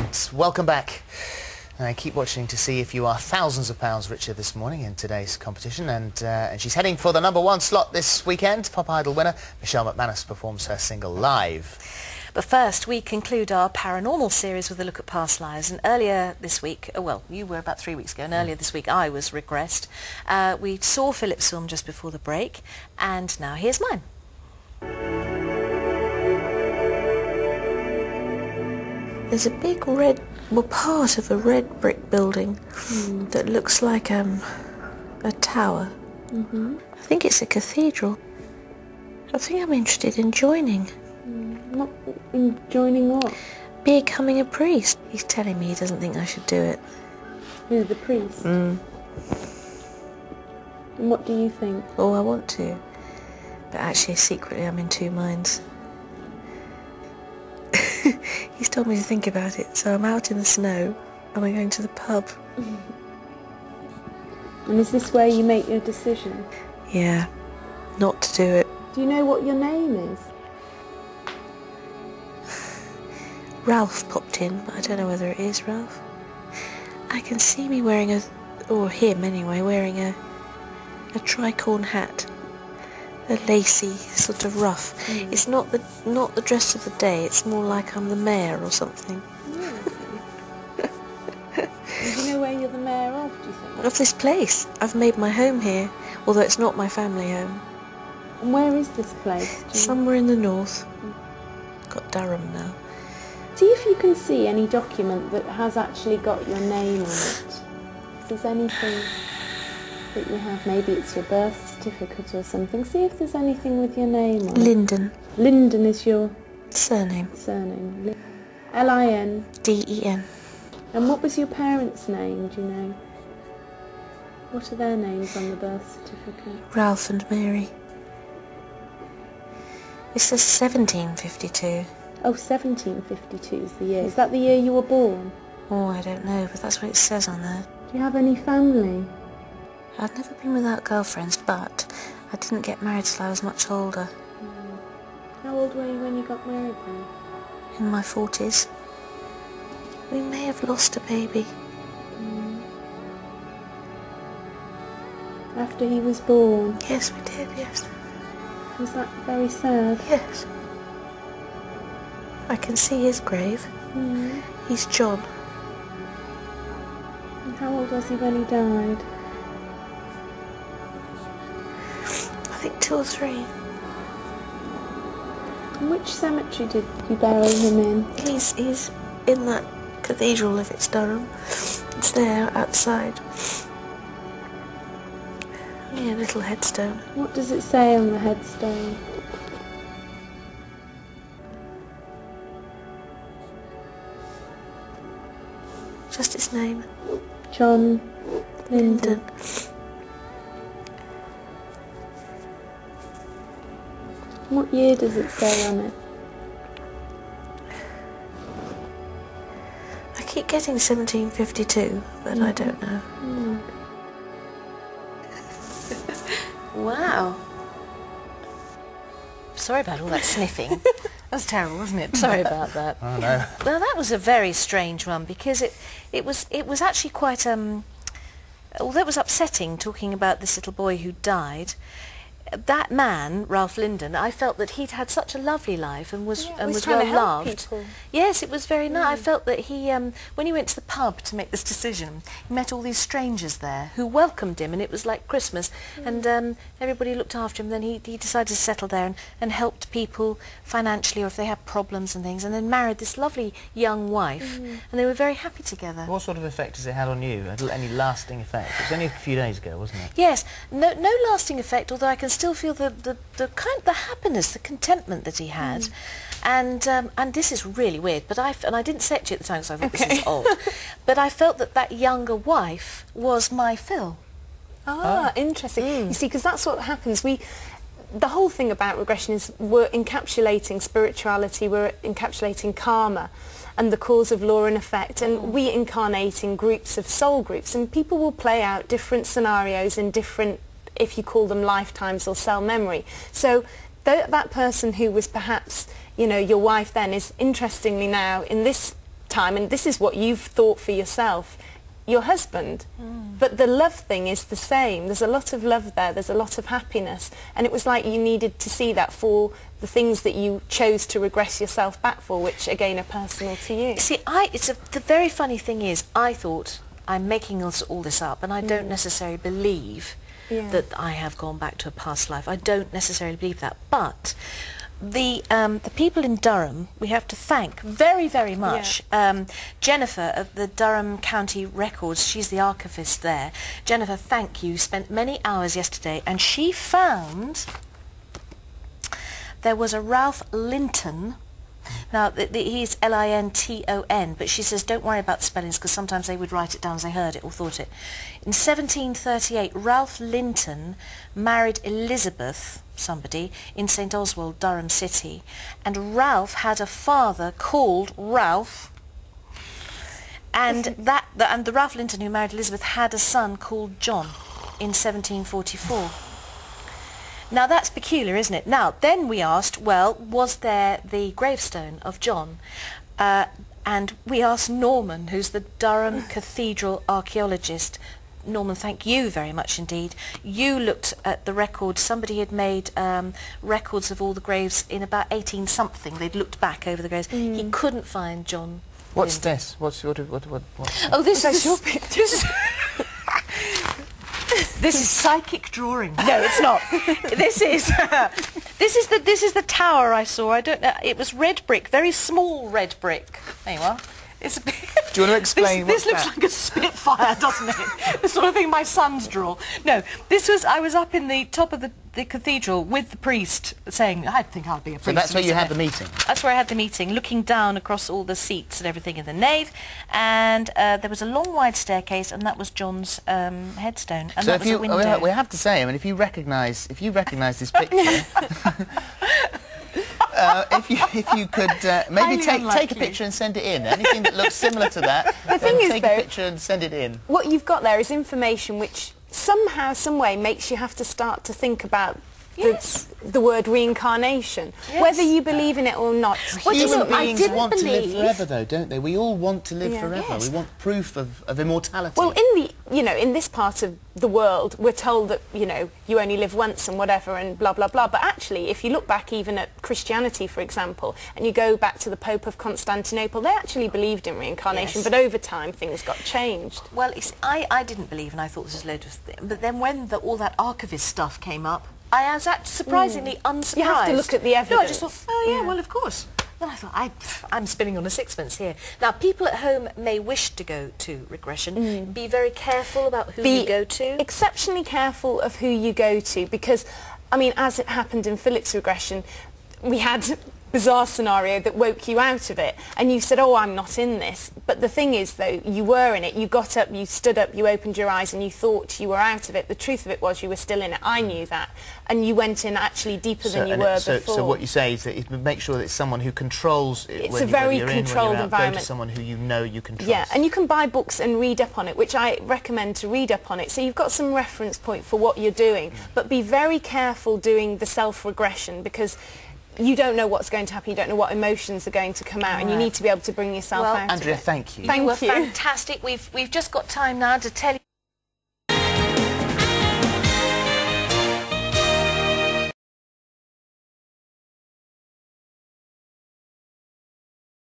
And welcome back. Keep watching to see if you are thousands of pounds richer this morning in today's competition. And she's heading for the #1 slot this weekend. Pop Idol winner Michelle McManus performs her single live. But first, we conclude our paranormal series with a look at past lives. And earlier this week, well, you were about 3 weeks ago, and earlier this week I was regressed. We saw Philip's film just before the break, and now here's mine. There's a big red, well, part of a red brick building that looks like a tower. I think it's a cathedral. I think I'm interested in joining. Not in joining what? Becoming a priest. He's telling me he doesn't think I should do it. Who, the priest? And what do you think? Oh, I want to. But actually, secretly, I'm in two minds. He's told me to think about it, so I'm out in the snow and we're going to the pub. And is this where you make your decision? Yeah, not to do it. Do you know what your name is? Ralph popped in, but I don't know whether it is Ralph. I can see me wearing a, or him anyway, wearing a tricorn hat. A lacy sort of ruff. It's not the dress of the day, it's more like I'm the mayor or something. Do you know where you're the mayor of, do you think? Of this place. I've made my home here, although it's not my family home. And where is this place? Somewhere in the north. Got Durham now. See if you can see any document that has actually got your name on it. If there's anything that you have, maybe it's your birth certificate or something. See if there's anything with your name on it. Linden. Linden is your surname. Surname. L-I-N-D-E-N. And what was your parents' name, do you know? What are their names on the birth certificate? Ralph and Mary. It says 1752. Oh, 1752 is the year. Is that the year you were born? Oh, I don't know, but that's what it says on there. Do you have any family? I'd never been without girlfriends, but I didn't get married till I was much older. How old were you when you got married then? In my 40s. We may have lost a baby. After he was born? Yes, we did, yes. Was that very sad? Yes. I can see his grave. He's John. And how old was he when he died? I think 2 or 3. And which cemetery did you bury him in? He's in that cathedral, if it's Durham. It's there, outside. Yeah, a little headstone. What does it say on the headstone? Just his name. John Linden. What year does it say on it? I keep getting 1752, but I don't know. Wow. Sorry about all that sniffing. That was terrible, wasn't it? Sorry about that. Oh no. Well, that was a very strange one because it was actually quite although it was upsetting talking about this little boy who died. That man, Ralph Linden, I felt that he'd had such a lovely life and was well loved. Yes, it was very nice. I felt that he, when he went to the pub to make this decision, he met all these strangers there who welcomed him, and it was like Christmas. And everybody looked after him. Then he decided to settle there and helped people financially, or if they had problems and things. And then married this lovely young wife, and they were very happy together. What sort of effect has it had on you? Any lasting effect? It was only a few days ago, wasn't it? Yes, no lasting effect. Although I can still feel the happiness, the contentment that he had, and this is really weird. But I didn't say it to you at the time because I thought this is odd. But I felt that younger wife was my Phil. Ah, interesting. You see, because that's what happens. The whole thing about regression is we're encapsulating spirituality, we're encapsulating karma and the cause of law and effect, and we incarnate in groups of soul groups, and people will play out different scenarios in different, if you call them lifetimes or cell memory. So that person who was perhaps, you know, your wife then is interestingly now in this time, and this is what you've thought for yourself, your husband. But the love thing is the same. There's a lot of love there, there's a lot of happiness, and it was like you needed to see that for the things that you chose to regress yourself back for, which again are personal to you. See, the very funny thing is, I thought, I'm making all this up, and I don't necessarily believe that I have gone back to a past life. I don't necessarily believe that, but the people in Durham, we have to thank very, very much. Jennifer of the Durham County Records, she's the archivist there. Jennifer, thank you. Spent many hours yesterday, and she found there was a Ralph Linton. Now, he's Linton, but she says don't worry about the spellings because sometimes they would write it down as they heard it or thought it. In 1738, Ralph Linton married Elizabeth, somebody, in St Oswald, Durham City, and Ralph had a father called Ralph, and the Ralph Linton who married Elizabeth had a son called John in 1744. Now that's peculiar, isn't it? Now then we asked, well, was there the gravestone of John? And we asked Norman, who's the Durham Cathedral archaeologist. Norman, thank you very much indeed. You looked at the records. Somebody had made records of all the graves in about 18-something. They'd looked back over the graves. He couldn't find John. What's Linden. this? What? Oh, this Is that your picture? This is psychic drawing. No, it's not. This is the tower I saw. I don't know. It was red brick, very small red brick. There you are. It's a bit. Do you want to explain This looks that? like a Spitfire, doesn't it? The sort of thing my sons draw. No, I was up in the top of the cathedral with the priest saying, I think I'll be a priest. So that's where you had the meeting? That's where I had the meeting, looking down across all the seats and everything in the nave, and there was a long wide staircase, and that was John's headstone, and so that was a window. we have to say, I mean, if you recognise this picture, if you could maybe take a picture and send it in. Anything that looks similar to that, take a picture and send it in. What you've got there is information which somehow, some way makes you have to start to think about the word reincarnation, whether you believe in it or not. Human beings want to live forever, though, don't they? We all want to live forever. Yes. We want proof of immortality. Well, in this part of the world, we're told that you only live once and whatever and blah blah blah. But actually, if you look back even at Christianity, for example, and you go back to the Pope of Constantinople, they actually believed in reincarnation, but over time things got changed. Well, I didn't believe, and I thought this was loads of but then when all that archivist stuff came up, I was surprisingly unsurprised. You have to look at the evidence. No, I just thought, oh yeah, well, of course. Then I thought, I'm spinning on a sixpence here. Now, people at home may wish to go to Regression. Be very careful about who you go to. Exceptionally careful of who you go to, because, I mean, as it happened in Philip's Regression, we had bizarre scenario that woke you out of it, and you said, oh, I'm not in this. But the thing is, though, you were in it. You got up, you stood up, you opened your eyes, and you thought you were out of it. The truth of it was you were still in it. I knew that. And you went in actually deeper than you were before. So what you say is that you make sure that it's someone who controls it. It's a very controlled environment. Go to someone who you know you can trust. Yeah, and you can buy books and read up on it, which I recommend to read up on it. So you've got some reference point for what you're doing. But be very careful doing the self-regression, because you don't know what's going to happen, you don't know what emotions are going to come out, and you need to be able to bring yourself out Andrea, of it. thank you. You were fantastic. We've just got time now to tell you